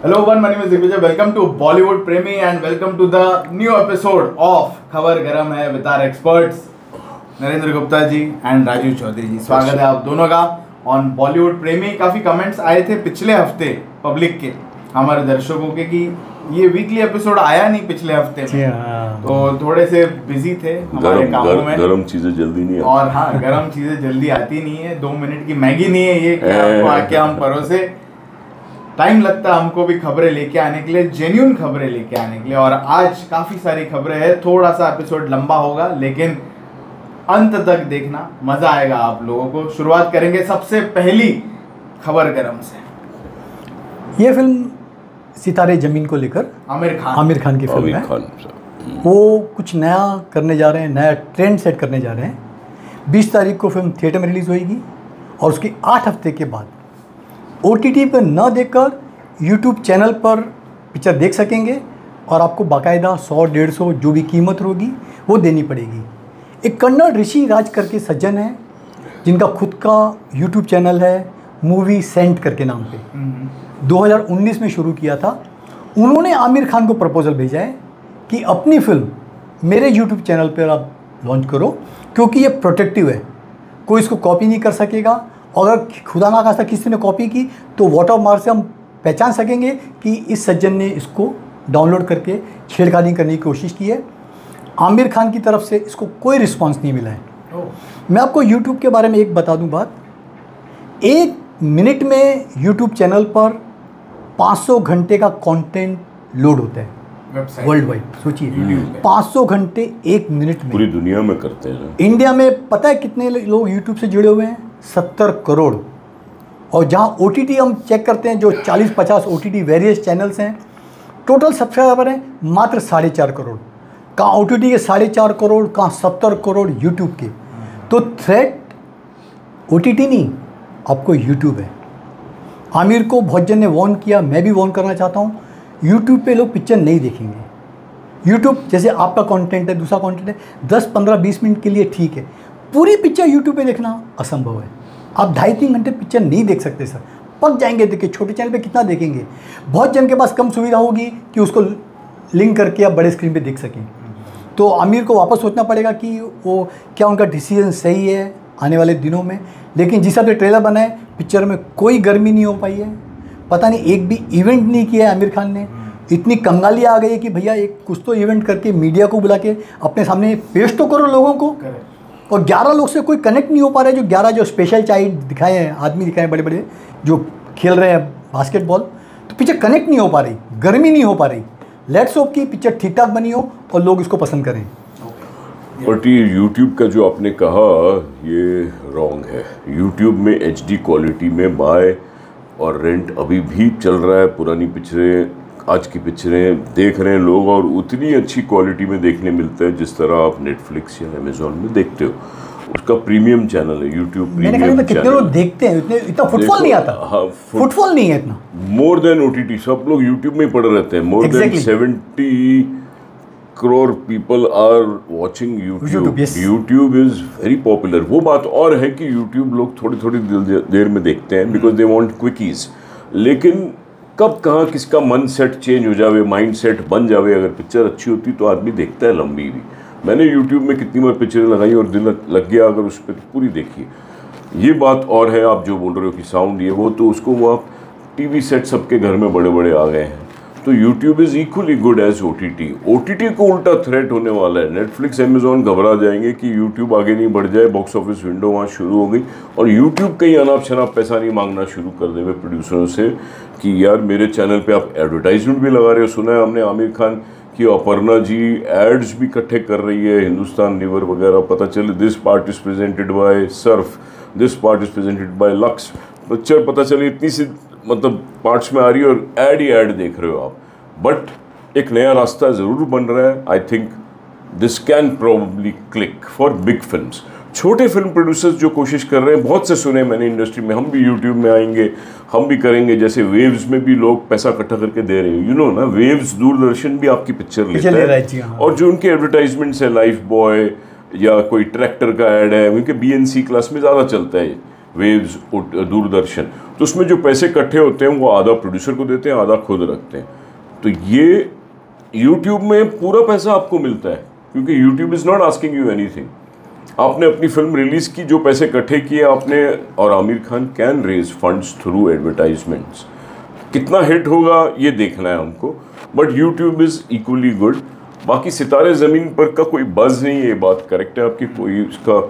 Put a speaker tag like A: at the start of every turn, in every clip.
A: Hello everyone, my name is Digvijay. Welcome to Bollywood Premi and welcome to the new episode of खबर गरम है with our experts Narendra Gupta ji and Rajiv Chaudhary ji. स्वागत है आप दोनों का ऑन बॉलीवुड प्रेमी। काफ़ी कमेंट्स आए थे पिछले हफ्ते पब्लिक के, हमारे दर्शकों के, कि ये वीकली एपिसोड आया नहीं पिछले हफ्ते में, तो थोड़े से बिजी थे हमारे कामों में।
B: गरम चीजें जल्दी नहीं आती।
A: और हाँ, गरम चीज़ें जल्दी आती नहीं है। 2 मिनट की मैगी नहीं है ये कि आपको आके हम परोसे। टाइम लगता है हमको भी खबरें लेके आने के लिए, जेन्युइन खबरें लेके आने के लिए। और आज काफ़ी सारी खबरें हैं, थोड़ा सा एपिसोड लंबा होगा लेकिन अंत तक देखना, मज़ा आएगा आप लोगों को। शुरुआत करेंगे सबसे पहली खबर गरम से।
C: ये फिल्म सितारे ज़मीन को लेकर आमिर खान की फिल्म है। वो कुछ नया करने जा रहे हैं, नया ट्रेंड सेट करने जा रहे हैं। 20 तारीख को फिल्म थिएटर में रिलीज़ होगी और उसके 8 हफ्ते के बाद OTT पर न देखकर YouTube चैनल पर पिक्चर देख सकेंगे और आपको बाकायदा 100-150 जो भी कीमत होगी वो देनी पड़ेगी। एक कन्नड़ ऋषि राज करके सज्जन है जिनका खुद का YouTube चैनल है, मूवी सेंट करके नाम पे, 2019 में शुरू किया था। उन्होंने आमिर खान को प्रपोजल भेजा है कि अपनी फिल्म मेरे YouTube चैनल पर आप लॉन्च करो, क्योंकि ये प्रोटेक्टिव है, कोई इसको कॉपी नहीं कर सकेगा। और अगर खुदा ना खास्ता किसी ने कॉपी की तो वाटरमार्क से हम पहचान सकेंगे कि इस सज्जन ने इसको डाउनलोड करके छेड़खानी करने की कोशिश की है। आमिर खान की तरफ से इसको कोई रिस्पांस नहीं मिला है। मैं आपको YouTube के बारे में एक बता दूं बात, 1 मिनट में YouTube चैनल पर 500 घंटे का कंटेंट लोड होता है वर्ल्ड वाइड। सोचिए 500 घंटे 1 मिनट में,
B: पूरी दुनिया में करते हैं।
C: इंडिया में पता है कितने लोग YouTube से जुड़े हुए हैं? 70 करोड़। और जहाँ OTT हम चेक करते हैं, जो 40-50 OTT वेरियस चैनल्स हैं, टोटल सब्सक्राइबर हैं मात्र 4.5 करोड़। कहाँ OTT के 4.5 करोड़, कहाँ 70 करोड़ YouTube के। तो थ्रेट OTT नहीं, आपको YouTube है। आमिर को बहुत जन ने वॉर्न किया, मैं भी वॉर्न करना चाहता हूँ, YouTube पे लोग पिक्चर नहीं देखेंगे। YouTube जैसे आपका कंटेंट है, दूसरा कंटेंट है, 10-15-20 मिनट के लिए ठीक है, पूरी पिक्चर YouTube पे देखना असंभव है। आप 2.5-3 घंटे पिक्चर नहीं देख सकते सर, पक जाएंगे। देखिए छोटे चैनल पे कितना देखेंगे। बहुत जन के पास कम सुविधा होगी कि उसको लिंक करके आप बड़े स्क्रीन पे देख सकें। तो आमिर को वापस सोचना पड़ेगा कि वो क्या उनका डिसीजन सही है आने वाले दिनों में। लेकिन जिस तरह ट्रेलर बना है, पिक्चर में कोई गर्मी नहीं हो पाई है। पता नहीं एक भी इवेंट नहीं किया है आमिर खान ने। इतनी कंगाली आ गई है कि भैया एक कुछ तो इवेंट करके मीडिया को बुला के अपने सामने पेश तो करो लोगों को। और 11 लोग से कोई कनेक्ट नहीं हो पा रहा है। जो 11 जो स्पेशल चाइल्ड दिखाए हैं, आदमी दिखाए हैं बड़े बड़े, जो खेल रहे हैं बास्केटबॉल, तो पिक्चर कनेक्ट नहीं हो पा रही, गर्मी नहीं हो पा रही। लेट्स होप कि पिक्चर ठीक ठाक बनी हो और लोग इसको पसंद करें।
B: बट ये यूट्यूब का जो आपने कहा, ये रॉन्ग है। यूट्यूब में HD क्वालिटी में बाय और रेंट अभी भी चल रहा है। पुरानी पिक्चरें, आज की पिक्चरें देख रहे हैं लोग और उतनी अच्छी क्वालिटी में देखने मिलता है जिस तरह आप नेटफ्लिक्स या अमेजोन में देखते हो। उसका प्रीमियम चैनल है यूट्यूब प्रीमियम चैनल।
C: कितने लोग देखते हैं, इतना फुटफॉल नहीं आता।
B: हाँ,
C: फुटफॉल नहीं है इतना।
B: मोर देन OTT, सब लोग यूट्यूब में ही पड़े रहते हैं। More than 70 crore people are watching YouTube. YouTube is very popular. वो बात और है कि यूट्यूब लोग थोड़ी थोड़ी देर में देखते हैं बिकॉज दे वांट क्विकीज। लेकिन कब कहाँ किसका मन सेट चेंज हो जावे, माइंड सेट बन जावे, अगर पिक्चर अच्छी होती तो आदमी देखता है लंबी भी। मैंने यूट्यूब में कितनी बार पिक्चरें लगाई और दिल लग गया अगर उस पर, तो पूरी देखी। ये बात और है, आप जो बोल रहे हो कि साउंड ये वो, तो उसको वो आप TV सेट सबके घर में बड़े बड़े आ गए हैं। तो YouTube is equally good as OTT को उल्टा थ्रेट होने वाला है। नेटफ्लिक्स अमेजोन घबरा जाएंगे कि यूट्यूब आगे नहीं बढ़ जाए, बॉक्स ऑफिस विंडो वहाँ शुरू हो गई और यूट्यूब कहीं अनाप शनाप पैसा नहीं मांगना शुरू कर देवे प्रोड्यूसरों से कि यार मेरे चैनल पे आप एडवर्टाइजमेंट भी लगा रहे हो। सुना है हमने आमिर खान की अपर्णा जी एड्स भी इकट्ठे कर रही है, हिंदुस्तान लीवर वगैरह। पता चले this part is presented by Surf, this part is presented by lux. Picture पता चले इतनी सी मतलब पार्ट्स में आ रही है और ऐड ही ऐड देख रहे हो आप। बट एक नया रास्ता ज़रूर बन रहा है। I think this can probably click for big films. छोटे फिल्म प्रोड्यूसर्स जो कोशिश कर रहे हैं, बहुत से सुने मैंने इंडस्ट्री में, हम भी यूट्यूब में आएंगे, हम भी करेंगे। जैसे वेव्स में भी लोग पैसा इकट्ठा करके दे रहे हैं, यू नो ना, वेव्स दूरदर्शन भी आपकी पिक्चर लेता है। और जो उनके एडवर्टाइजमेंट्स है, लाइफ बॉय या कोई ट्रैक्टर का ऐड है, उनके BNC क्लास में ज़्यादा चलता है वेव्स दूरदर्शन। तो उसमें जो पैसे इकट्ठे होते हैं वो आधा प्रोड्यूसर को देते हैं, आधा खुद रखते हैं। तो ये यूट्यूब में पूरा पैसा आपको मिलता है, क्योंकि YouTube is not asking you anything. आपने अपनी फिल्म रिलीज़ की, जो पैसे इकट्ठे किए आपने, और Aamir Khan can raise funds through advertisements. कितना हिट होगा ये देखना है हमको, but YouTube is equally good. बाकी सितारे ज़मीन पर का कोई बज़ नहीं है, ये बात करेक्ट है आपकी, कोई उसका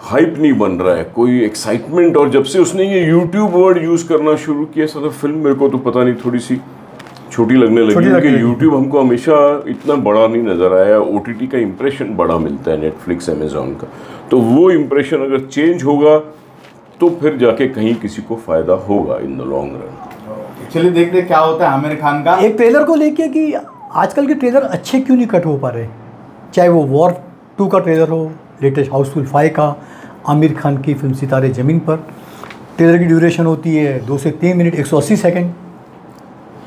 B: हाइप नहीं बन रहा है, कोई एक्साइटमेंट। और जब से उसने ये यूट्यूब वर्ड यूज़ करना शुरू किया सारा फिल्म, मेरे को तो पता नहीं थोड़ी सी छोटी लगने लगी, क्योंकि यूट्यूब हमको हमेशा इतना बड़ा नहीं नज़र आया। ओटीटी का इंप्रेशन बड़ा मिलता है, नेटफ्लिक्स, अमेजोन का, तो वो इंप्रेशन अगर चेंज होगा तो फिर जाके कहीं किसी को फ़ायदा होगा इन द लॉन्ग रन।
A: चलिए देखते क्या होता है आमिर खान का।
C: एक ट्रेलर को लेके कि आजकल के ट्रेलर अच्छे क्यों नहीं कट हो पा रहे, चाहे वो वॉर 2 का ट्रेलर हो, लेटेस्ट हाउसफुल 5 का, आमिर खान की फिल्म सितारे ज़मीन पर। ट्रेलर की ड्यूरेशन होती है 2 से 3 मिनट 180 सेकंड,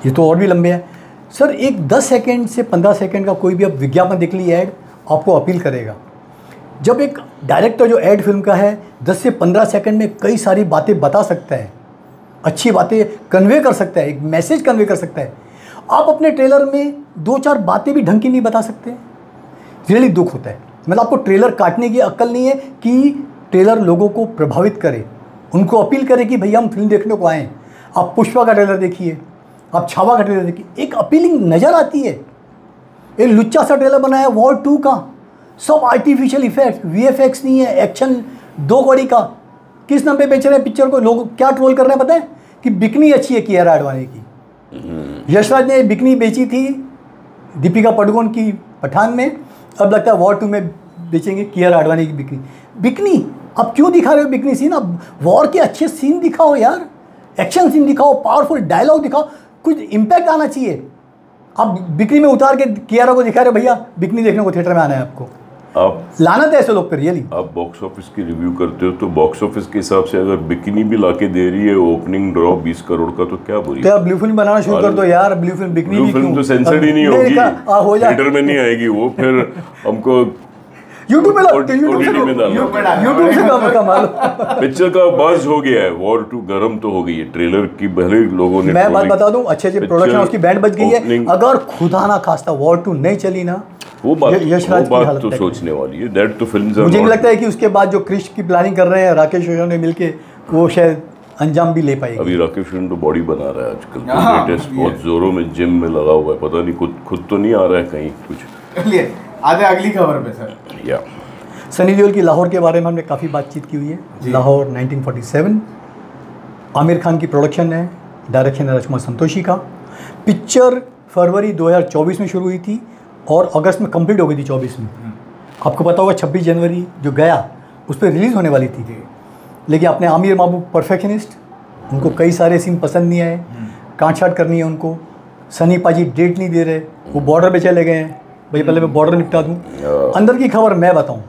C: ये तो और भी लंबे हैं सर। एक 10 सेकंड से 15 सेकंड का कोई भी आप विज्ञापन देख लीजिए, ऐड आपको अपील करेगा। जब एक डायरेक्टर जो ऐड फिल्म का है 10 से 15 सेकंड में कई सारी बातें बता सकता है, अच्छी बातें कन्वे कर सकता है, एक मैसेज कन्वे कर सकता है। आप अपने ट्रेलर में 2-4 बातें भी ढंग की नहीं बता सकते, रियली दुख होता है। मतलब आपको ट्रेलर काटने की अक्ल नहीं है कि ट्रेलर लोगों को प्रभावित करे, उनको अपील करे कि भैया हम फिल्म देखने को आएँ। आप पुष्पा का ट्रेलर देखिए, आप छावा का ट्रेलर देखिए, एक अपीलिंग नज़र आती है। एक लुच्चा सा ट्रेलर बनाया वॉर 2 का, सब आर्टिफिशियल इफेक्ट, वीएफएक्स नहीं है, एक्शन 2 कौड़ी का। किस नाम पे बेच रहे हैं पिक्चर को? लोग क्या ट्रोल कर रहे हैं पता है? कि बिकनी अच्छी है कियारा आडवाणी की। यशराज ने बिकनी बेची थी दीपिका पादुकोण की पठान में, अब लगता है वॉर 2 में बेचेंगे कियारा आडवाणी की बिकनी। बिकनी अब क्यों दिखा रहे हो बिकनी सीन? अब वॉर के अच्छे सीन दिखाओ यार, एक्शन सीन दिखाओ, पावरफुल डायलॉग दिखाओ, कुछ इम्पैक्ट आना चाहिए। आप बिकनी में उतार के कियारा को दिखा रहे भैया बिकनी देखने को थिएटर में आना है आपको।
B: आप
C: लानत है ऐसे लोग पर रियली।
B: आप बॉक्स ऑफिस की रिव्यू करते हो, तो बॉक्स ऑफिस के हिसाब से अगर बिकनी भी लाके दे रही है ओपनिंग ड्रॉ 20 करोड़ का, तो क्या बुरी?
C: तो यार ब्लू फिल्म बनाना शुरू कर दो यार। Blue film bikini
B: blue film तो सेंसर्ड ही नहीं होगी, थिएटर में नहीं आएगी वो, फिर हमको
C: यूट्यूब पे
B: OTT में डालना।
C: यूट्यूब से कमा लो।
B: पिक्चर का बज़ हो गया है, वॉर 2 गरम तो हो गई है, ट्रेलर की भले लोगों ने।
C: मैं बात बता दूं, अच्छे प्रोडक्शन उसकी बैंड बज गई है। अगर खुदा ना खास्ता वॉर 2 नहीं चली ना,
B: वो बात तो सोचने वाली है। दैट तो फिल्म
C: मुझे नहीं लगता है कि उसके बाद जो क्रिश की प्लानिंग कर रहे हैं राकेश रोशन ने मिलके, वो शायद अंजाम भी ले पाएगी।
B: अभी राकेश रोशन तो बॉडी बना रहा है आजकल, लेटेस्ट बहुत जोरों में जिम में लगा हुआ है, पता नहीं खुद तो नहीं आ रहा है कहीं कुछ।
A: चलिए आगे अगली खबर पे सर।
B: या
C: सनी देओल की लाहौर के बारे में हमने काफ़ी बातचीत की हुई है। लाहौर 1947 आमिर खान की प्रोडक्शन है, डायरेक्शन है राजकुमार संतोषी का। पिक्चर फरवरी 2024 में शुरू हुई थी और अगस्त में कंप्लीट हो गई थी 24 में। आपको पता होगा 26 जनवरी जो गया उस पर रिलीज़ होने वाली थी, लेकिन अपने आमिर महबूब परफेक्शनिस्ट, उनको कई सारे सीन पसंद नहीं आए, काट छाट करनी है उनको। सनी पाजी डेट नहीं दे रहे, वो बॉर्डर पे चले गए हैं, भाई पहले मैं बॉर्डर निपटा दूँ। अंदर की खबर मैं बताऊँ,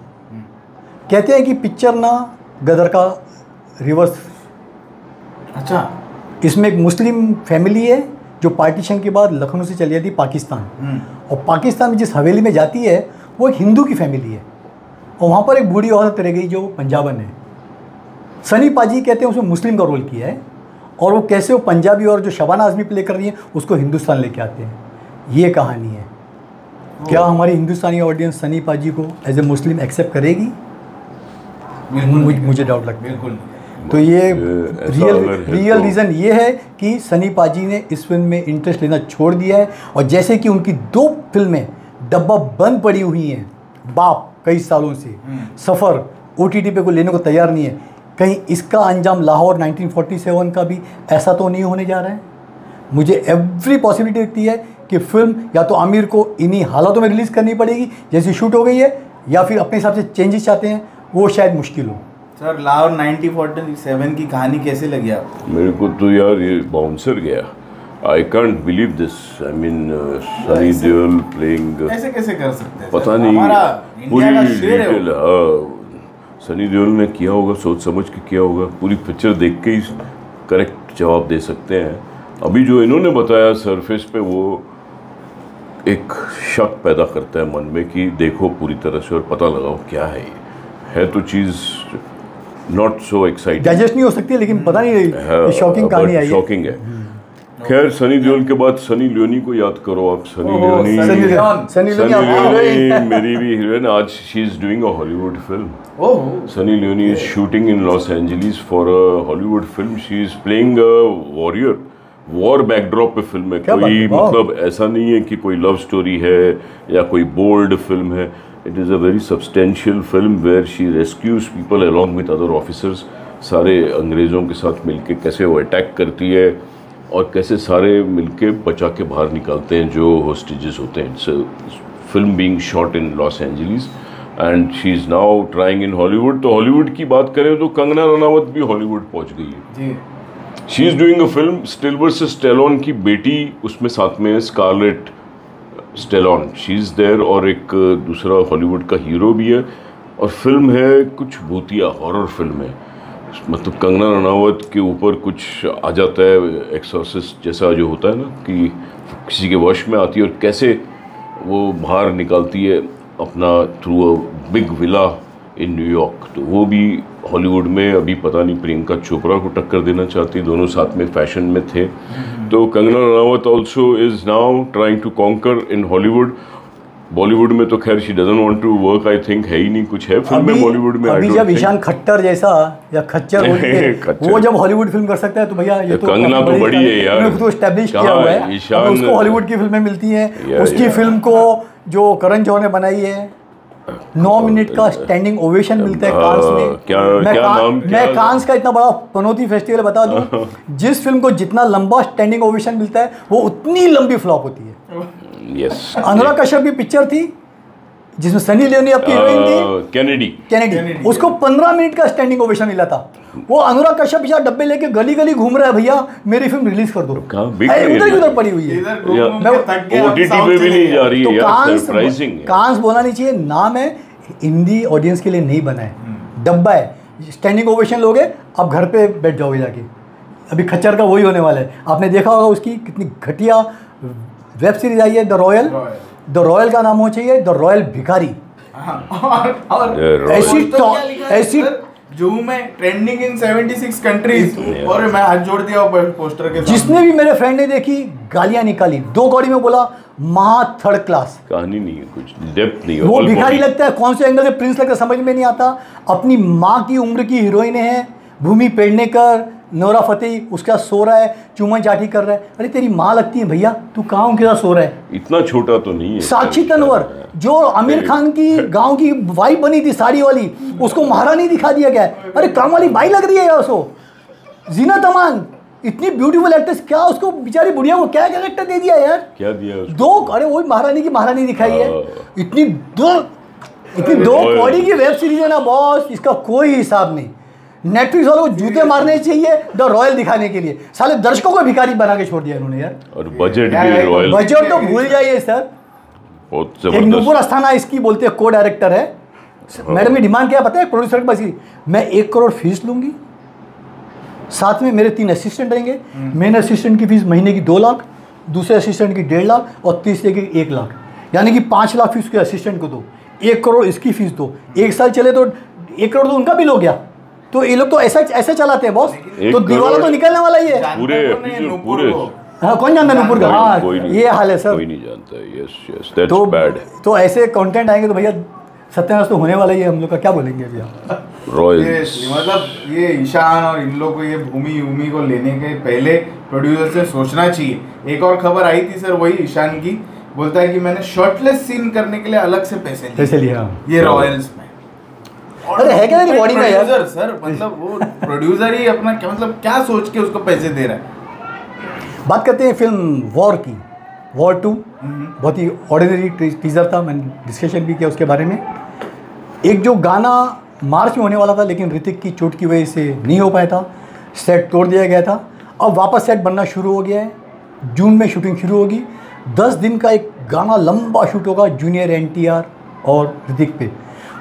C: कहते हैं कि पिक्चर ना गदर का रिवर्स।
A: अच्छा,
C: इसमें एक मुस्लिम फैमिली है जो पार्टीशन के बाद लखनऊ से चली जाती पाकिस्तान, और पाकिस्तान में जिस हवेली में जाती है वो एक हिंदू की फैमिली है, और वहाँ पर एक बूढ़ी औरत रह गई जो पंजाबन है। सनी पाजी कहते हैं उसमें मुस्लिम का रोल किया है, और वो कैसे वो पंजाबी और जो शबाना आज़मी प्ले कर रही है उसको हिंदुस्तान लेके आते हैं। ये कहानी है। क्या हमारी हिंदुस्तानी ऑडियंस सनी पाजी को एज ए मुस्लिम एक्सेप्ट करेगी? मुझे डाउट लगता है।
A: बिल्कुल।
C: तो ये रियल रीज़न ये है कि सनी पाजी ने इस फिल्म में इंटरेस्ट लेना छोड़ दिया है, और जैसे कि उनकी 2 फिल्में डब्बा बंद पड़ी हुई हैं, बाप कई सालों से, सफ़र OTT पे कोई लेने को तैयार नहीं है, कहीं इसका अंजाम लाहौर 1947 का भी ऐसा तो नहीं होने जा रहा है। मुझे एवरी पॉसिबिलिटी दिखती है कि फिल्म या तो आमिर को इन्हीं हालातों में रिलीज़ करनी पड़ेगी जैसी शूट हो गई है, या फिर अपने हिसाब से चेंजेस चाहते हैं, वो शायद मुश्किल हो।
A: सर लाहौर 1947 की कहानी कैसे लगी आपको?
B: मेरे को तो यार ये बाउंसर गया। I can't believe this. I mean Sunny Deol playing,
A: ऐसे कैसे कर सकते हैं?
B: पता नहीं, पूरी डिटेल। सनी देओल ने किया होगा, सोच समझ के किया होगा, पूरी पिक्चर देख के ही करेक्ट जवाब दे सकते हैं। अभी जो इन्होंने बताया सरफेस पे, वो एक शक पैदा करता है मन में कि देखो पूरी तरह से और पता लगाओ क्या है ये। है तो चीज़ नॉट सो एक्साइटिंग,
C: डाइजेस्ट नहीं हो सकती, लेकिन पता नहीं शॉकिंग कहानी आई है।
B: शॉकिंग है। खैर सनी देओल के बाद सनी लियोनी को याद करो आप। सनी लियोनी मेरी भी हीरोइन। आज she is doing a Hollywood film. Sunny Leone is shooting in Los Angeles for a Hollywood film. She is playing a warrior. War backdrop पे फिल्म है, कोई मतलब ऐसा नहीं है कि कोई लव स्टोरी है या कोई बोल्ड फिल्म है। It is a very substantial film where she rescues people along with other officers. सारे अंग्रेज़ों के साथ मिलके कैसे वो अटैक करती है और कैसे सारे मिलके बचा के बाहर निकालते हैं जो होस्टेजेस होते हैं। It's film being shot in Los Angeles and she is now trying in Hollywood. तो हॉलीवुड की बात करें तो कंगना रनावत भी हॉलीवुड पहुंच गई है। She is doing a film still versus Stallone की बेटी उसमें साथ में Scarlett Stallone, she is there, और एक दूसरा हॉलीवुड का हीरो भी है। और फिल्म है कुछ भूतिया हॉरर फिल्म है, मतलब कंगना रनावत के ऊपर कुछ आ जाता है, एक्सॉर्सिस्ट जैसा जो होता है ना कि किसी के वश में आती है और कैसे वो बाहर निकालती है अपना through a big villa in New York. तो वो भी हॉलीवुड में अभी पता नहीं प्रियंका चोपड़ा को टक्कर देना चाहती, दोनों साथ में फैशन में थे। तो Kangana Ranaut also is now trying to conquer in Hollywood. Bollywood में तो खैर she doesn't want to work, I think है ही नहीं कुछ है फिल्म में बॉलीवुड में।
C: अभी जब ईशान खट्टर जैसा या खच्चर वो जब हॉलीवुड फिल्म कर सकता है तो भैया ये तो
B: कंगना तो बड़ी है यार,
C: उन्होंने तो एस्टैब्लिश किया हुआ है। उसको हॉलीवुड की फिल्में मिलती हैं। उसकी फिल्म को जो करण जौहर ने बनाई है 9 मिनट का स्टैंडिंग ओवेशन मिलता है कांस में। मैं कांस का इतना बड़ा पनौती फेस्टिवल बता दूं, जिस फिल्म को जितना लंबा स्टैंडिंग ओवेशन मिलता है वो उतनी लंबी फ्लॉप होती है।
B: यस।
C: अनुराग कश्यप की पिक्चर थी जिसमें सनी लियोनी अपनी हीरोइन थी, कैनेडी। उसको 15 मिनट का स्टैंडिंग ओवेशन मिला था। वो अनुराग कश्यप पीछे डब्बे लेके गली गली घूम रहा है, भैया मेरी फिल्म रिलीज कर दो। उधर पड़ी हुई है,
B: ओटीटी पे भी नहीं जा रही है यार, सरप्राइजिंग है।
C: कांस बोलना नहीं चाहिए, नाम है, हिंदी ऑडियंस के लिए नहीं बना है, डब्बा है। स्टैंडिंग ओवेशन लोगे अब घर पे बैठ जाओगे जाके। अभी खच्चर का वही होने वाला है। आपने देखा होगा उसकी कितनी घटिया वेब सीरीज आई है, द रॉयल का नाम हो चाहिए द रॉयल भिखारी।
A: ऐसी जूम में ट्रेंडिंग इन 76 कंट्रीज, और मैं हाथ जोड़ दिया पोस्टर के।
C: जिसने भी मेरे फ्रेंड ने देखी गालियां निकाली, 2 कौड़ी में बोला महा थर्ड क्लास।
B: कहानी नहीं है, कुछ डेप्थ नहीं है।
C: वो भिखारी लगता है, कौन से एंगल से प्रिंस लगता है समझ में नहीं आता। अपनी माँ की उम्र की हीरोइन है, भूमि पेडनेकर, नोरा फतेही, उसका सो रहा है, चुमन चाटी कर रहा है। अरे तेरी माँ लगती है भैया, तू कहाँ उनके साथ सो रहा है?
B: इतना छोटा तो नहीं है।
C: साक्षी तन्वर जो आमिर खान की गांव की वाइफ बनी थी साड़ी वाली, उसको महारानी दिखा दिया गया है। अरे काम वाली बाई लग रही है यार उसको। जीनत अमान इतनी ब्यूटीफुल एक्ट्रेस, क्या उसको बेचारी बुढ़िया को क्या कैरेक्टर दे दिया यार? क्या दिया उसको? 2 अरे वही महारानी की महारानी दिखाई है। इतनी दो कौड़ी की वेब सीरीज है ना बॉस, इसका कोई हिसाब नहीं। नेटफ्लिक्स वालों को जूते मारने चाहिए द रॉयल दिखाने के लिए। साले दर्शकों को भिखारी बना के छोड़ दिया इन्होंने यार।
B: और बजट भी रॉयल,
C: बजट तो भूल जाइए सर। एक नूपुर अस्थाना इसकी बोलते हैं को डायरेक्टर है। मैडम की डिमांड क्या पता है प्रोड्यूसर के पास की? मैं 1 करोड़ फीस लूंगी, साथ में मेरे 3 असिस्टेंट रहेंगे। मेन असिस्टेंट की फीस महीने की 2 लाख, दूसरे असिस्टेंट की 1.5 लाख और तीसरे की 1 लाख, यानी कि 5 लाख फीस के असिस्टेंट को दो, 1 करोड़ इसकी फीस दो। 1 साल चले तो 1 करोड़ तो उनका बिल हो गया। तो ये लोग तो ऐसा चलाते हैं बॉस। तो दीवाला तो निकलने वाला ही है
B: पूरे।
C: हाँ, कौन जानता है नूपुर का? हाँ, ये हाल है सर,
B: कोई नहीं जानता। Yes that's bad.
C: तो ऐसे कंटेंट आएंगे तो भैया सत्यानाश तो होने वाला ही है। हम लोग का क्या बोलेंगे भैया?
A: रॉयल्स मतलब ये ईशान और इन लोग को ये भूमि को लेने के पहले प्रोड्यूसर से सोचना चाहिए। एक और खबर आई थी सर, वही ईशान की, बोलता है कि मैंने शर्टलेस सीन करने के लिए अलग से पैसे लिए ये रॉयल्स में।
C: अरे है क्या बॉडी में यार
A: सर, मतलब वो प्रोड्यूसर ही अपना क्या मतलब क्या सोच के उसको पैसे दे रहा है।
C: बात करते हैं फिल्म वॉर की। वॉर 2 बहुत ही ऑर्डिनरी टीजर था, मैंने डिस्कशन भी किया उसके बारे में। एक जो गाना मार्च में होने वाला था लेकिन ऋतिक की चोट की वजह से नहीं हो पाया था, सेट तोड़ दिया गया था। अब वापस सेट बनना शुरू हो गया है, जून में शूटिंग शुरू होगी। 10 दिन का एक गाना लंबा शूट होगा जूनियर NTR और ऋतिक पे।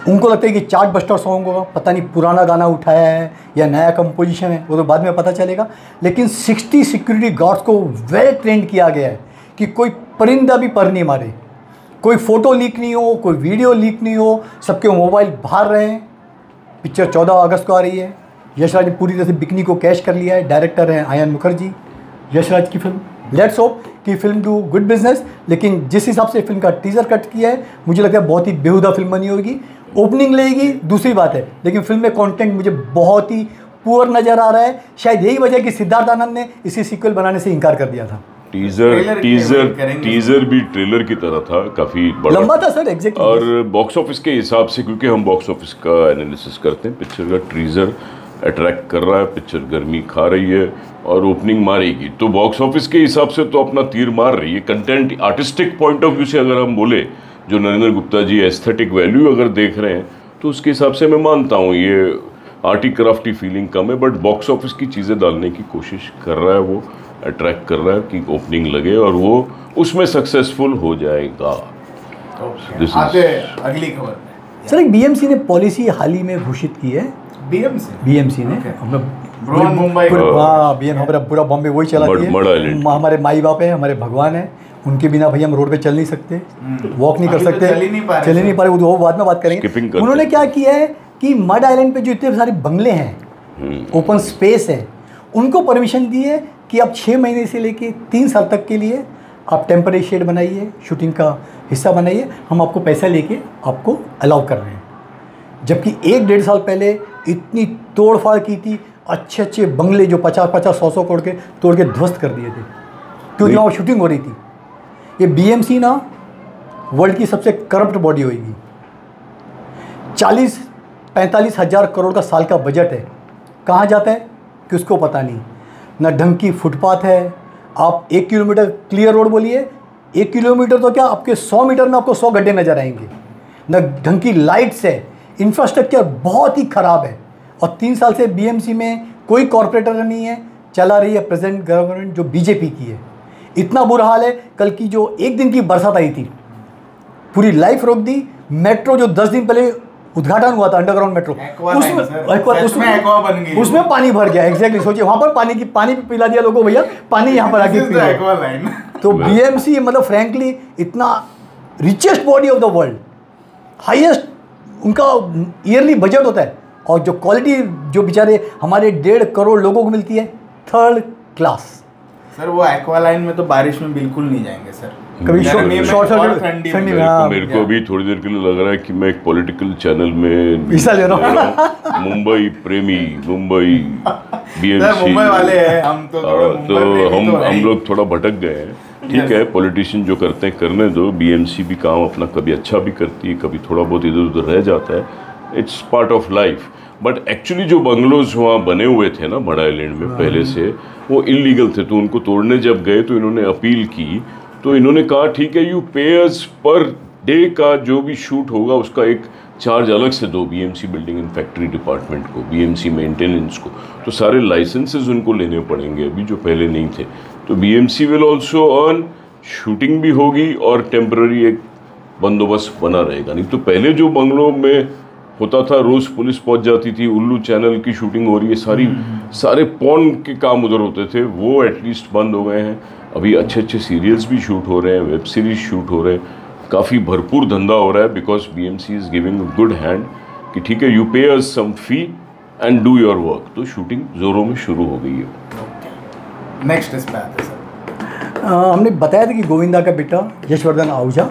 C: उनको लगता है कि चार्ट बस्टर सॉन्ग होगा, पता नहीं पुराना गाना उठाया है या नया कंपोजिशन है, वो तो बाद में पता चलेगा। लेकिन 60 सिक्योरिटी गार्ड्स को वेल ट्रेंड किया गया है कि कोई परिंदा भी पर नहीं मारे, कोई फ़ोटो लीक नहीं हो, कोई वीडियो लीक नहीं हो, सबके मोबाइल बाहर रहें। पिक्चर 14 अगस्त को आ रही है। यशराज ने पूरी तरह से बिकनी को कैश कर लिया है। डायरेक्टर हैं आयन मुखर्जी। यशराज की फिल्म, लेट्स होप कि फिल्म डू गुड बिजनेस। लेकिन जिस हिसाब से फिल्म का टीजर कट किया है, मुझे लगता है बहुत ही बेहुदा फिल्म बनी होगी। ओपनिंग लेगी दूसरी बात है, लेकिन फिल्म में कंटेंट मुझे बहुत ही पुअर नज़र आ रहा है। शायद यही वजह है कि सिद्धार्थ आनंद ने इसी सीक्वल बनाने से इनकार कर दिया था।
B: टीजर भी ट्रेलर की तरह था, काफी बड़ा
C: लंबा था सर, एग्जैक्टली।
B: और बॉक्स ऑफिस के हिसाब से, क्योंकि हम बॉक्स ऑफिस का एनालिसिस करते हैं, पिक्चर का टीजर अट्रैक्ट कर रहा है, पिक्चर गर्मी खा रही है और ओपनिंग मारेगी, तो बॉक्स ऑफिस के हिसाब से तो अपना तीर मार रही है। Content artistic point of view से अगर हम बोले, जो नरेंद्र गुप्ता जी एस्थेटिक वैल्यू अगर देख रहे हैं, तो उसके हिसाब से मैं मानता हूँ ये आर्टी क्राफ्टी फीलिंग कम है, बट बॉक्स ऑफिस की चीज़ें डालने की कोशिश कर रहा है, वो अट्रैक्ट कर रहा है कि ओपनिंग लगे और वो उसमें सक्सेसफुल हो जाएगा।
A: अगली खबर
C: सर, एक बीएमसी ने पॉलिसी हाल ही में घोषित की है। बीएमसी ने
A: मुंबई,
C: हमारा पूरा बॉम्बे वही चलाती है। हमारे माई बाप है, हमारे भगवान है, उनके बिना भाई हम रोड पे चल नहीं सकते, वॉक नहीं कर सकते, चल ही नहीं पा रहे, वो बाद में बात करेंगे। उन्होंने क्या किया है कि मड आइलैंड पे जो इतने सारे बंगले हैं, ओपन स्पेस है, उनको परमिशन दी है कि आप 6 महीने से लेके 3 साल तक के लिए आप टेम्परेरी शेड बनाइए, शूटिंग का हिस्सा बनाइए, हम आपको पैसा लेके आपको अलाउ कर रहे हैं। जबकि 1-1.5 साल पहले इतनी तोड़फाड़ की थी, अच्छे अच्छे बंगले जो 50-50, 100-100 करोड़ के तोड़ के ध्वस्त कर दिए थे, क्योंकि वहाँ शूटिंग हो रही थी। ये बीएमसी ना वर्ल्ड की सबसे करप्ट बॉडी होगी। 40-45 हज़ार करोड़ का साल का बजट है, कहाँ जाता है कि उसको पता नहीं। ना ढंग की फुटपाथ है, आप 1 किलोमीटर क्लियर रोड बोलिए, 1 किलोमीटर तो क्या आपके 100 मीटर में आपको 100 गड्ढे नजर आएंगे। ना ढंग की लाइट्स है, इंफ्रास्ट्रक्चर बहुत ही ख़राब है। और 3 साल से बीएमसी में कोई कॉरपोरेटर नहीं है, चला रही है प्रेजेंट गवर्नमेंट जो बीजेपी की है। इतना बुरा हाल है, कल की जो 1 दिन की बरसात आई थी, पूरी लाइफ रोक दी। मेट्रो जो 10 दिन पहले उद्घाटन हुआ था, अंडरग्राउंड मेट्रो, उसमें पानी भर गया। एग्जैक्टली, सोचिए वहाँ पर पानी पिला दिया लोगों, भैया पानी यहाँ पर आके पी। तो बीएमसी मतलब फ्रैंकली इतना richest body of the world, highest उनका ईयरली बजट होता है, और जो क्वालिटी जो बेचारे हमारे 1.5 करोड़ लोगों को मिलती है, 3rd क्लास।
A: सर वो एक्वालाइन में तो बारिश में बिल्कुल नहीं जाएंगे सर,
C: कभी शॉर्ट ठंडी में।
B: मेरे को अभी थोड़ी देर के लिए लग रहा है कि मैं एक पॉलिटिकल चैनल में
C: हिस्सा ले रहा हूँ।
B: मुंबई प्रेमी, मुंबई बीएमसी,
A: मुंबई वाले हैं हम, तो
B: हम लोग थोड़ा भटक गए हैं। ठीक है, पॉलिटिशियन जो करते हैं करने दो। बीएमसी भी काम अपना कभी अच्छा भी करती है, कभी थोड़ा बहुत इधर उधर रह जाता है, it's part of life. But actually जो बंगलोज वहाँ बने हुए थे ना मड आइलैंड में पहले से, वो इलीगल थे, तो उनको तोड़ने जब गए तो इन्होंने अपील की, तो इन्होंने कहा ठीक है, you pay us per day का जो भी शूट होगा उसका एक चार्ज अलग से दो BMC building and factory department को, बीएमसी मेंटेनेंस को। तो सारे लाइसेंसेस उनको लेने पड़ेंगे अभी, जो पहले नहीं थे। तो BMC will also earn, shooting भी होगी और टेम्पररी एक बंदोबस्त बना रहेगा। नहीं तो पहले जो बंगलों में होता था, रोज़ पुलिस पहुंच जाती थी, उल्लू चैनल की शूटिंग हो रही है, सारे पॉर्न के काम उधर होते थे, वो एटलीस्ट बंद हो गए हैं। अभी अच्छे अच्छे सीरियल्स भी शूट हो रहे हैं, वेब सीरीज शूट हो रहे हैं, काफ़ी भरपूर धंधा हो रहा है, because BMC is giving a good hand कि ठीक है, you pay us some fee and do your work. तो शूटिंग जोरों में शुरू हो गई है।
A: नेक्स्ट इस पे आते सर,
C: हमने बताया था कि गोविंदा का बेटा यशवर्धन आहूजा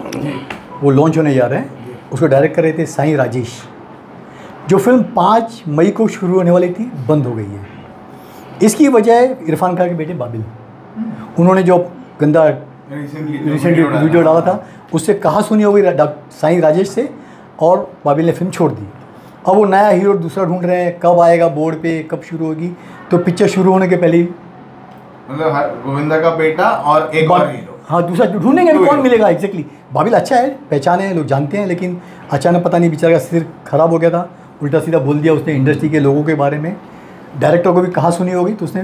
C: वो लॉन्च होने जा रहे हैं, उसको डायरेक्ट कर रहे थे साईं राजेश। जो फिल्म 5 मई को शुरू होने वाली थी, बंद हो गई है। इसकी वजह इरफान खान के बेटे बाबिल, उन्होंने जो गंदा रिसेंटली वीडियो डाला था, उससे कहा सुनी हो गई साईं राजेश से, और बाबिल ने फिल्म छोड़ दी। अब वो नया हीरो दूसरा ढूंढ रहे हैं, कब आएगा बोर्ड पे, कब शुरू होगी। तो पिक्चर शुरू होने के पहले ही
A: मतलब गोविंदा का बेटा और एक और हीरो,
C: हाँ दूसरा ढूंढेंगे, कौन मिलेगा। एग्जैक्टली, बाबिल अच्छा है, पहचाने हैं, लोग जानते हैं, लेकिन अचानक पता नहीं बेचारा का सिर खराब हो गया था, उल्टा सीधा बोल दिया उसने इंडस्ट्री के लोगों के बारे में। डायरेक्टर को भी कहा सुनी होगी, तो उसने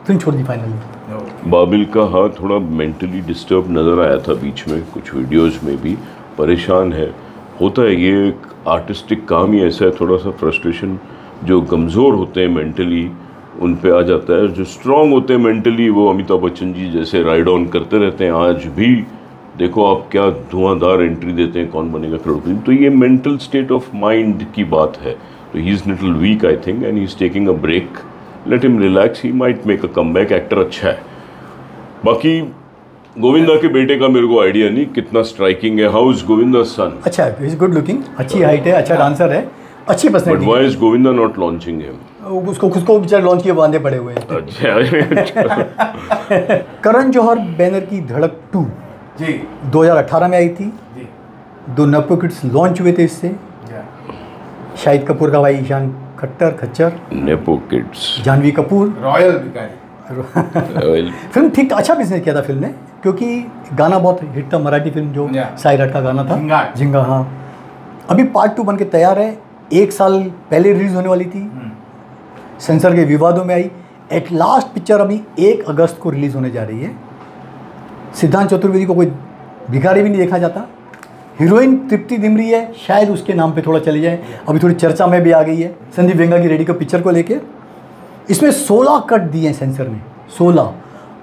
C: फिल्म छोड़ दी फाइनली।
B: बाबिल का हाँ थोड़ा मेंटली डिस्टर्ब नज़र आया था बीच में, कुछ वीडियोस में भी परेशान है। होता है, ये एक आर्टिस्टिक काम ही ऐसा है, थोड़ा सा फ्रस्ट्रेशन, जो कमज़ोर होते हैं मेंटली उन पे आ जाता है। जो स्ट्रांग होते हैं मेंटली, वो अमिताभ बच्चन जी जैसे राइड ऑन करते रहते हैं। आज भी देखो आप क्या धुआंधार एंट्री देते हैं, कौन बनेगा करोड़पति। तो ये मेंटल स्टेट ऑफ माइंड की बात है, So he's little weak, I think, and he's taking a break. Let him relax. He might make a comeback. Actor अच्छा है. बाकी गोविंदा के बेटे का मेरे को आइडिया नहीं कितना स्ट्राइकिंग है. हाउ इज गोविंदा सन?
C: अच्छा है, इज गुड लुकिंग, अच्छी हाइट है, अच्छा डांसर है, अच्छी
B: but
C: personality.
B: Why is Govinda not launching him?
C: उसको खुद को बेचारे लॉन्च किए बांधे पड़े हुए हैं.
B: अच्छा.
C: करण जौहर बैनर की धड़क 2
A: जी
C: 2018 में आई थी.
A: जी
C: 2 नेपो किड्स लॉन्च हुए थे इससे. शाहिद कपूर का भाई ईशान खच्चर,
B: nepo kids,
C: Janhvi Kapoor,
A: royal भिखारी.
C: फिल्म ठीक अच्छा बिजनेस किया था फिल्म ने, क्योंकि गाना बहुत हिट था. मराठी फिल्म जो सायराट का गाना था, झिंगा. हाँ, अभी पार्ट 2 बन के तैयार है. 1 साल पहले रिलीज होने वाली थी, सेंसर के विवादों में आई. एट लास्ट पिक्चर अभी 1 अगस्त को रिलीज होने जा रही है. सिद्धांत चतुर्वेदी को कोई भिखारी भी नहीं देखा जाता. हीरोइन तृप्ति डिमरी है, शायद उसके नाम पे थोड़ा चले जाए. अभी थोड़ी चर्चा में भी आ गई है संदीप वेंगा की रेडी का पिक्चर को लेके. इसमें 16 कट दिए हैं सेंसर ने, 16.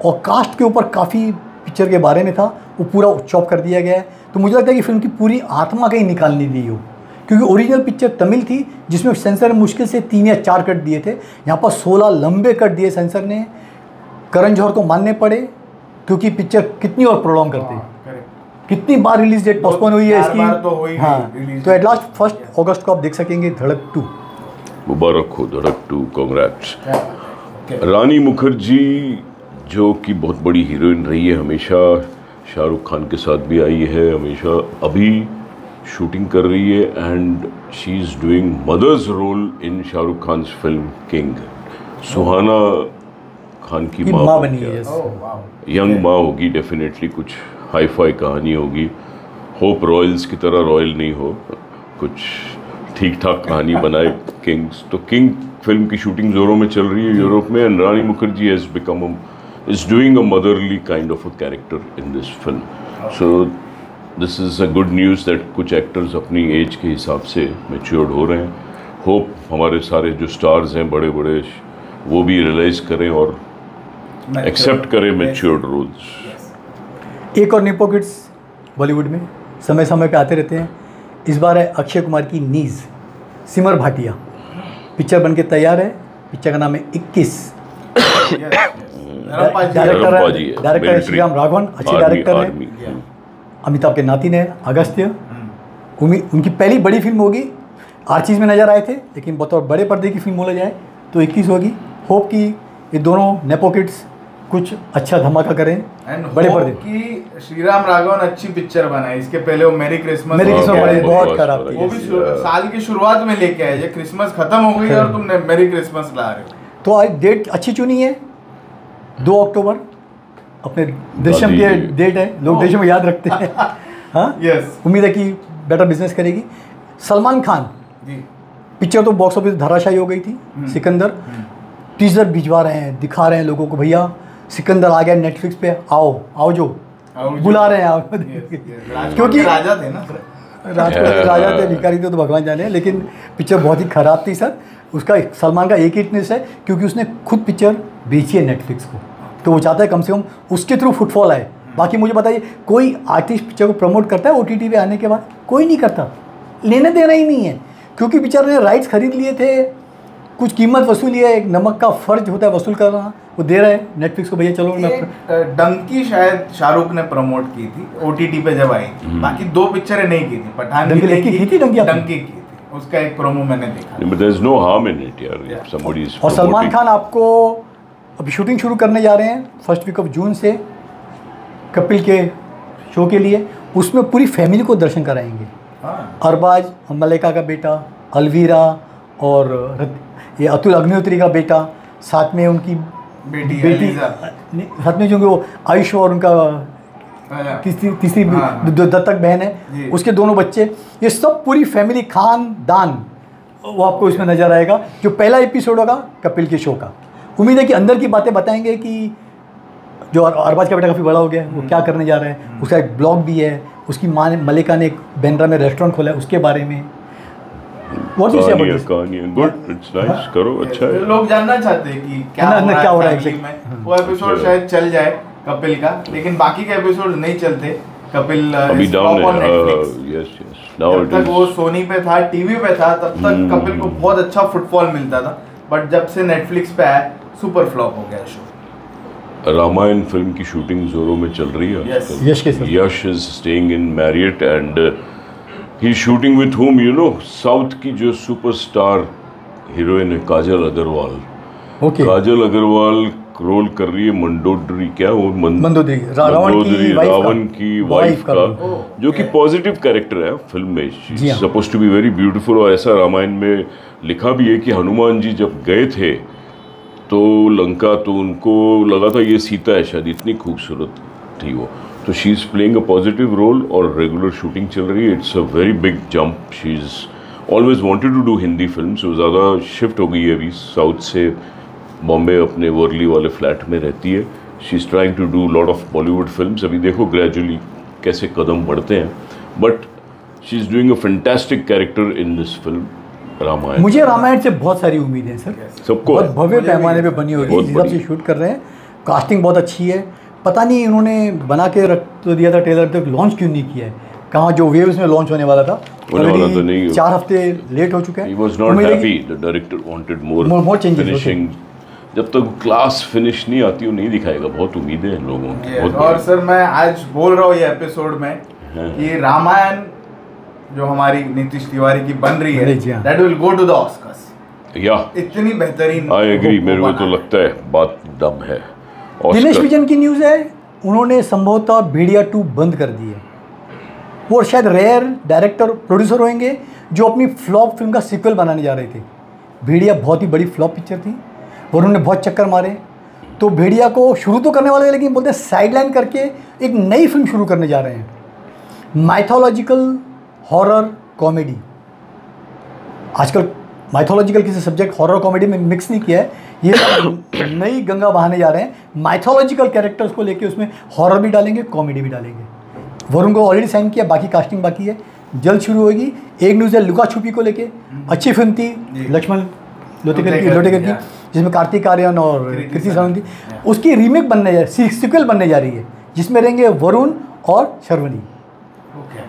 C: और कास्ट के ऊपर काफ़ी पिक्चर के बारे में था, वो पूरा चॉप कर दिया गया है. तो मुझे लगता है कि फिल्म की पूरी आत्मा कहीं निकालनी दी हो, क्योंकि ओरिजिनल पिक्चर तमिल थी जिसमें सेंसर ने मुश्किल से 3 या 4 कट दिए थे. यहाँ पर 16 लंबे कट दिए सेंसर ने. करण जौहर को मानने पड़े, क्योंकि पिक्चर कितनी और प्रोलॉन्ग करते हैं. कितनी बार रिलीज डेट पोस्टपोन हुई है इसकी. हाँ, तो एट लास्ट 1 अगस्त को आप देख सकेंगे धड़क 2.
B: मुबारक हो धड़क 2. कांग्रेट्स. रानी मुखर्जी जो कि बहुत बड़ी हीरोइन रही है हमेशा, शाहरुख खान के साथ भी आई है हमेशा, अभी शूटिंग कर रही है and she is doing mother's role in Shahrukh Khan film King. Suhana Khan की माँ
C: बनी है.
B: यंग माँ होगी डेफिनेटली. कुछ हाई फाई कहानी होगी. होप रॉयल्स की तरह रॉयल नहीं हो, कुछ ठीक ठाक कहानी बनाए किंग्स. तो किंग फिल्म की शूटिंग जोरों में चल रही है यूरोप में, and Rani Mukherjee has become is doing a motherly kind of a character in this film. So this is a good news that कुछ एक्टर्स अपनी एज के हिसाब से मैच्योर्ड हो रहे हैं. होप हमारे सारे जो स्टार्स हैं बड़े बड़े वो भी रियलाइज करें और एक्सेप्ट करें मैच्योर्ड रोल्स.
C: एक और नेपो किड्स बॉलीवुड में समय समय पे आते रहते हैं. इस बार है अक्षय कुमार की नीज, सिमर भाटिया. पिक्चर बन के तैयार है. पिक्चर का नाम है 21. डायरेक्टर है श्रीराम राघवन, अच्छे डायरेक्टर है. अमिताभ के नातिन है अगस्त्य. उनकी पहली बड़ी फिल्म होगी. आर्चीज में नजर आए थे, लेकिन बतौर बड़े पर्दे की फिल्म बोला जाए तो 21 होगी. होप कि ये दोनों नेपो किड्स कुछ अच्छा धमाका करें बड़े पर्दे
A: की. श्रीराम राघवन अच्छी पिक्चर बनाई. इसके पहले वो मेरी क्रिसमस
C: बहुत खराब थी.
A: वो भी साल की शुरुआत में लेके आए. क्रिसमस खत्म हो गई और तुमने मेरी क्रिसमस ला रहे हो.
C: तो आज डेट अच्छी चुनी है, 2 अक्टूबर अपने दृश्यम की डेट है. लोग दृश्यम याद रखते हैं. हाँ, उम्मीद है कि बेटर बिजनेस करेगी. सलमान खान पिक्चर तो बॉक्स ऑफिस धराशायी हो गई थी. सिकंदर टीजर भिजवा रहे हैं, दिखा रहे हैं लोगों को, भैया सिकंदर आ गया नेटफ्लिक्स पे, आओ जो बुला रहे हैं. क्योंकि
A: राजा थे ना,
C: राजा थे, भिखारी थे तो भगवान जाने. लेकिन पिक्चर बहुत ही खराब थी सर. उसका सलमान का एक हिटनेस है क्योंकि उसने खुद पिक्चर बेची है नेटफ्लिक्स को, तो वो चाहता है कम से कम उसके थ्रू फुटफॉल आए. बाकी मुझे बताइए, कोई आर्टिस्ट पिक्चर को प्रमोट करता है OTT पे आने के बाद? कोई नहीं करता. लेने देना ही नहीं है, क्योंकि बेचारे ने राइट्स खरीद लिए थे, कुछ कीमत वसूली है. एक नमक का फर्ज होता है वसूल करना, वो दे रहे हैं नेटफ्लिक्स को, भैया चलो.
A: डंकी शायद शाहरुख ने प्रमोट की थी OTT पे जब आई. बाकी 2 पिक्चरें नहीं की थी. पठान की थी, डंकी की थी. उसका एक प्रोमो मैंने देखा.
B: But there is no harm in it, यार. Somebody is
C: और सलमान खान आपको अभी शूटिंग शुरू करने जा रहे हैं 1st वीक ऑफ जून से कपिल के शो के लिए. उसमें पूरी फैमिली को दर्शन कराएंगे. अरबाज मल्लिका का बेटा, अलवीरा और ये अतुल अग्निहोत्री का बेटा, साथ में उनकी बेटी साथ में जो वो आयुष और उनका तीसरी दत्तक बहन है, उसके दोनों बच्चे, ये सब पूरी फैमिली खानदान वो आपको इसमें नजर आएगा. जो पहला एपिसोड होगा कपिल के शो का, उम्मीद है कि अंदर की बातें बताएंगे कि जो अरबाज का बेटा काफ़ी बड़ा हो गया है, वो क्या करने जा रहा है. उसका एक ब्लॉग भी है. उसकी माँ ने, मल्लिका ने एक बैंड्रा में रेस्टोरेंट खोला है, उसके बारे में.
B: Good, it's nice. करो, अच्छा है.
A: लोग जानना चाहते हैं कि क्या हो रहा है. वो एपिसोड शायद चल जाए कपिल का, लेकिन बाकी के एपिसोड नहीं चलते. कपिल
B: अभी डाउन है।
A: Netflix।
B: यस यस, नाउ
A: जब
B: इट
A: तक वो
B: इज।
A: सोनी पे था, टीवी पे था, तब तक कपिल को बहुत अच्छा फुटफॉल मिलता था, बट जब से नेटफ्लिक्स पे आया सुपर फ्लॉप हो गया शो।
B: रामायण फिल्म की शूटिंग जोरों में चल रही है
A: Yes.
B: आजकल।
C: यश के साथ।
B: Yash is staying in Marriott and he shooting with whom, you know, south की जो सुपरस्टार हीरोइन है काजल अग्रवाल।
C: ओके।
B: काजल अग्रवाल रोल कर रही है मंडोदरी, क्या वो
C: मंदोदरी,
B: मंदोदरी, रावण की वाइफ का,
A: का।
B: जो कि पॉजिटिव कैरेक्टर है फिल्म में।
C: जी हाँ।
B: Suppose to be very beautiful. और ऐसा रामायण में लिखा भी है कि हनुमान जी जब गए थे तो लंका, तो उनको लगा था ये सीता है शायद, इतनी खूबसूरत थी वो। तो she is playing a positive role और रेगुलर शूटिंग चल रही है। It's a very big jump. She is always wanted to do Hindi film, so ज़्यादा शिफ्ट हो गई है अभी साउथ से बॉम्बे, अपने वर्ली वाले फ्लैट में रहती है। She is trying to do lot of Bollywood films. अभी देखो ग्रेजुअली कैसे कदम बढ़ते हैं, but she is doing a fantastic character in this film Ramayana.
C: मुझे रामायण से बहुत सारी उम्मीदें हैं सर।
B: सबको
C: बहुत
B: है।
C: भव्य पैमाने पे बनी होगी,
B: बहुत
C: जिस हिसाब से
B: बड़ी।
C: शूट कर रहे हैं। कास्टिंग बहुत अच्छी है। पता नहीं इन्होंने बना के रख तो दिया था ट्रेलर, तक लॉन्च क्यों नहीं किया है? कहाँ जो वेव्स में लॉन्च होने वाला था,
B: होने वाला
C: already
B: तो नहीं।
C: 4 हफ्ते लेट हो चुके हैं।
B: He was not
C: उम्मीद है
B: happy.
C: कि-
B: The director wanted
C: More
B: more
C: changes,
B: finishing. जब तक क्लास फिनिश नहीं आती वो नहीं दिखाएगा। बहुत उम्मीदें हैं लोगों की।
A: Yes,
B: बहुत
A: और
B: बड़ी।
A: सर मैं आज बोल रहा हूँ ये एपिसोड में
B: हाँ।
A: कि रामायण जो हमारी नीतीश तिवारी की बन रही है,
C: जी हाँ।
A: That will go to the Oscars.
B: या
A: इतनी बेहतरीन
B: आई एग्री,
A: वो
B: मेरे को
A: बना
B: तो
A: है।
B: लगता है बात दम है।
C: दिनेश
B: ऑस्कर
C: विजन की न्यूज़ है, उन्होंने संभवतः भेड़िया 2 बंद कर दी है। वो शायद रेयर डायरेक्टर प्रोड्यूसर होंगे जो अपनी फ्लॉप फिल्म का सीक्वल बनाने जा रहे थे। भेड़िया बहुत ही बड़ी फ्लॉप पिक्चर थी और उन्होंने बहुत चक्कर मारे, तो भेड़िया को शुरू तो करने वाले हैं, लेकिन बोलते हैं साइडलाइन करके एक नई फिल्म शुरू करने जा रहे हैं। Mythological horror comedy. आजकल माइथोलॉजिकल किसी सब्जेक्ट हॉरर कॉमेडी में मिक्स नहीं किया है, ये नई गंगा बहाने जा रहे हैं। माइथोलॉजिकल कैरेक्टर्स को लेके उसमें हॉरर भी डालेंगे, कॉमेडी भी डालेंगे। वरुण को ऑलरेडी साइन किया, बाकी कास्टिंग बाकी है, जल्द शुरू होगी। एक न्यूज़ है लुका छुपी को लेके, अच्छी फिल्म थी लक्ष्मण लोटेकर की, जिसमें कार्तिक आर्यन और कृति सावंत थी। उसकी रीमेक बनने जा रही, सीक्वल बनने जा रही है, जिसमें रहेंगे वरुण और शर्वनी।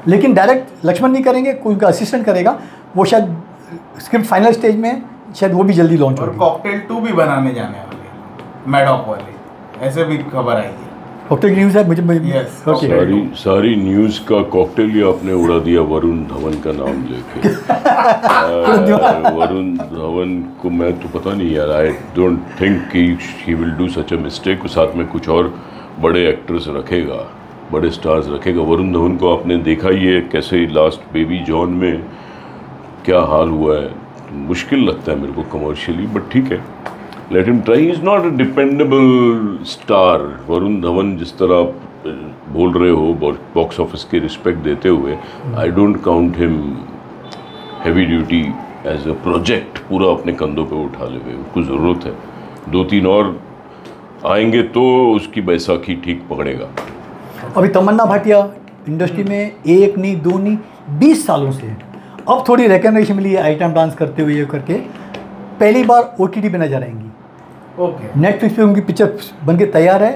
C: लेकिन डायरेक्ट लक्ष्मण नहीं करेंगे, कोई उनका असिस्टेंट करेगा। वो शायद स्क्रिप्ट फाइनल स्टेज में है, शायद वो भी जल्दी लॉन्च
A: और
C: होगी।
A: कॉकटेल 2 भी बनाने जाने वाले हैं, मैडॉक वाले, ऐसे भी खबर आई है।
C: कॉकटेल की न्यूज़ है मुझे
A: Yes,
C: ओके।
B: सारी न्यूज़ का कॉकटेल ही आपने उड़ा दिया वरुण धवन का नाम लेके। वरुण धवन को मैं तो पता नहीं यार, आई डोंट थिंक कि he will do such a mistake. साथ में कुछ और बड़े एक्टर्स रखेगा, बड़े स्टार्स रखेगा। वरुण धवन को आपने देखा ही है कैसे लास्ट बेबी जॉन में क्या हाल हुआ है। मुश्किल लगता है मेरे को कमर्शियली, बट ठीक है, let him try. Is not a dependable star. Varun Dhawan जिस तरह आप बोल रहे हो बॉक्स ऑफिस के रिस्पेक्ट देते हुए, I don't count him heavy duty as a project पूरा अपने कंधों पे उठा ले हुए। उसको ज़रूरत है 2-3 और आएंगे तो उसकी बैसाखी ठीक पकड़ेगा।
C: अभी तमन्ना भाटिया इंडस्ट्री में 1 नहीं 2 नहीं 20 सालों से है। अब थोड़ी रिकग्निशन मिली है आइटम डांस करते हुए, ये करके पहली बार OTT पे नजर आएंगी।
A: ओके,
C: नेटफ्लिक्स पे उनकी पिक्चर बन के तैयार है।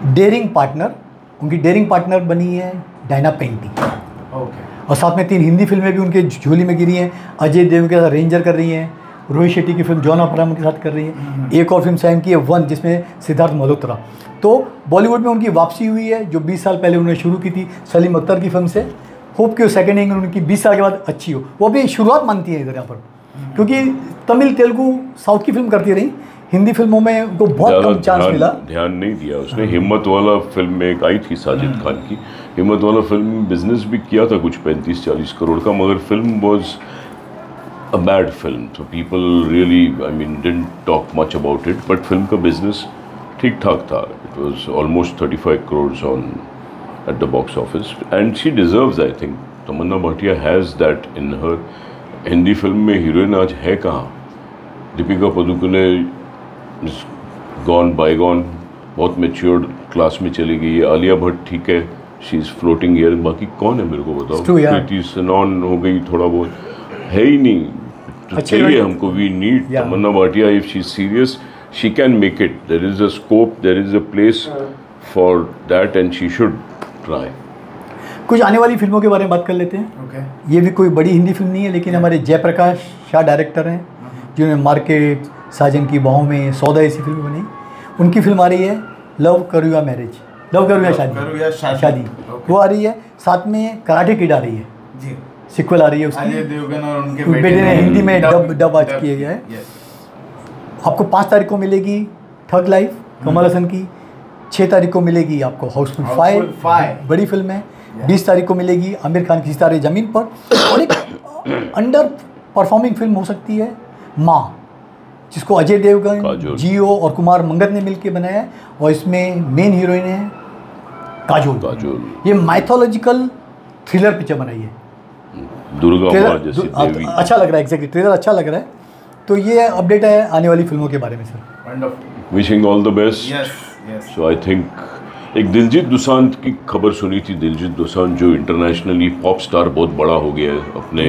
C: डेयरिंग पार्टनर, उनकी डेयरिंग पार्टनर बनी है डायना पेंटी,
A: ओके,
C: और साथ में 3 हिंदी फिल्में भी उनके झोली में गिरी हैं। अजय देव के साथ रेंजर कर रही हैं, रोहित शेट्टी की फिल्म जॉन अब्राहम के साथ कर रही है। एक और फिल्म साइन की है 1, जिसमें सिद्धार्थ मल्होत्रा। तो बॉलीवुड में उनकी वापसी हुई है, जो 20 साल पहले उन्होंने शुरू की थी सलीम अख्तर की फिल्म से। होप कि सेकेंड इनिंग उनकी 20 साल के बाद अच्छी हो। वो अभी शुरुआत मानती है इधर यहाँ पर, क्योंकि तमिल तेलुगु साउथ की फिल्म करती रही, हिंदी फिल्मों में उनको बहुत कम चांस मिला।
B: ध्यान नहीं दिया उसने। हिम्मत वाला फिल्म में एक आई थी साजिद खान की, हिम्मत वाला फिल्म बिजनेस भी किया था कुछ 35-40 करोड़ का, मगर film was a bad film. तो people really I mean didn't talk much about it, but film का बिजनेस ठीक ठाक था। इट वाज almost 35 crore on at the box office, and she deserves, I think. Tamannaah Bhatia has that in her. Hindi film में heroine आज है कहाँ? Deepika Padukone is gone bygone, बहुत मैच्योर्ड क्लास में चली गई है। आलिया भट्ट ठीक है, she is floating here. बाकी कौन है मेरे को बताओ? कृति सनॉन हो गई, थोड़ा बहुत है ही नहीं। तो चाहिए हमको, we need Tamannaah Bhatia. If she is serious, she can make it. There is a scope, there is a place for that, and she should try.
C: कुछ आने वाली फिल्मों के बारे में बात कर लेते हैं।
A: ओके।
C: ये भी कोई बड़ी हिंदी फिल्म नहीं है, लेकिन हमारे जयप्रकाश शाह डायरेक्टर हैं, जिन्होंने मार्केट, साजन की बाहों में, सौदा ऐसी फिल्म बनी। उनकी फिल्म आ रही है लव करो या मैरिज, लव करो या शादी, वो आ रही है। साथ में कराटे किड आ रही है
A: जी,
C: सिक्वल आ रही है उसकी।
A: अजय देवगन और उनके
C: बेटे ने हिंदी में डब आज किया गया है। आपको 5 तारीख को मिलेगी ठग लाइफ कमल हसन की। 6 तारीख को मिलेगी आपको हाउसफुल 5, बड़ी फिल्म है। 20 तारीख को मिलेगी आमिर खान की सितारे ज़मीन पर। और एक अंडर परफॉर्मिंग फिल्म हो सकती है माँ, जिसको अजय देवगन, जियो और कुमार मंगत ने मिलकर बनाया है, और इसमें मेन हीरोइन है काजोल। ये माइथोलॉजिकल थ्रिलर पिक्चर बनाई है,
B: दुर्गा माँ जैसी देवी।
C: अच्छा लग रहा है, एग्जैक्टली ट्रेलर अच्छा लग रहा है। तो ये अपडेट है आने वाली फिल्मों के बारे में sir.
B: Wishing all the best. So I think एक दिलजीत दोसांझ की खबर सुनी थी। दिलजीत दोसांझ जो इंटरनेशनली पॉप स्टार बहुत बड़ा हो गया है, अपने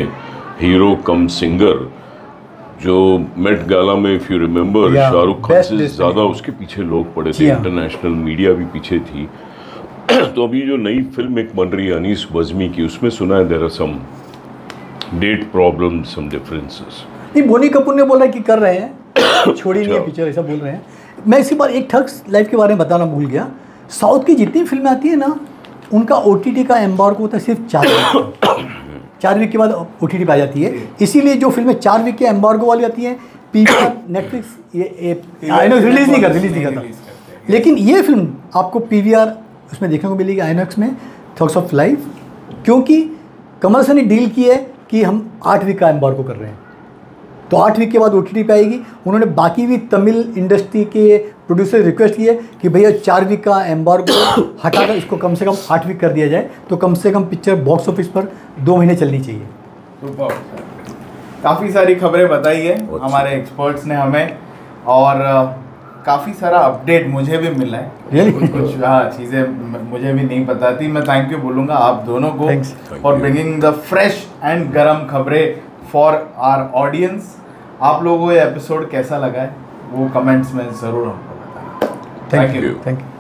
B: हीरो कम सिंगर, जो मेट गाला में if you remember Shahrukh Khan से ज़्यादा उसके पीछे लोग पड़े थे, इंटरनेशनल मीडिया भी पीछे थी। तो अभी जो नई फिल्म एक बन रही है अनीस बज़मी की, उसमें सुना है there are some date problem, some differences.
C: नहीं, बोनी कपूर ने बोला कि कर रहे हैं, छोड़ी नहीं है पिक्चर, ऐसा बोल रहे हैं। मैं इसी बार एक ठग्स लाइफ के बारे में बताना भूल गया। साउथ की जितनी फिल्में आती है ना, उनका OTT का एम्बार्गो होता है सिर्फ 4 वीक। 4 वीक के बाद OTT पे आ जाती है। इसीलिए जो फिल्में 4 वीक के एम्बार्गो वाली आती हैं, PVR, नेटफ्लिक्स, ये आइनॉक्स रिलीज़ नहीं करता। लेकिन ये फिल्म आपको PVR उसमें देखने को मिलेगी, आइनॉक्स में, थग्स ऑफ लाइफ, क्योंकि कमल हसन ने डील की है कि हम 8 वीक का एम्बार्गो कर रहे हैं, तो 8 वीक के बाद OTT पे आएगी। उन्होंने बाकी भी तमिल इंडस्ट्री के प्रोड्यूसर रिक्वेस्ट की है कि भैया 4 वीक का एम्बार्गो हटाकर इसको कम से कम 8 वीक कर दिया जाए, तो कम से कम पिक्चर बॉक्स ऑफिस पर 2 महीने चलनी चाहिए।
A: काफ़ी सारी खबरें बताई है हमारे एक्सपर्ट्स ने हमें, और काफ़ी सारा अपडेट मुझे भी मिला है। कुछ चीज़ें मुझे भी नहीं पता थी। मैं थैंक यू बोलूँगा आप दोनों को for bringing the fresh and गरम खबरें फॉर आवर ऑडियंस। आप लोगों को ये एपिसोड कैसा लगा है वो कमेंट्स में ज़रूर हमको बताएं। Thank you.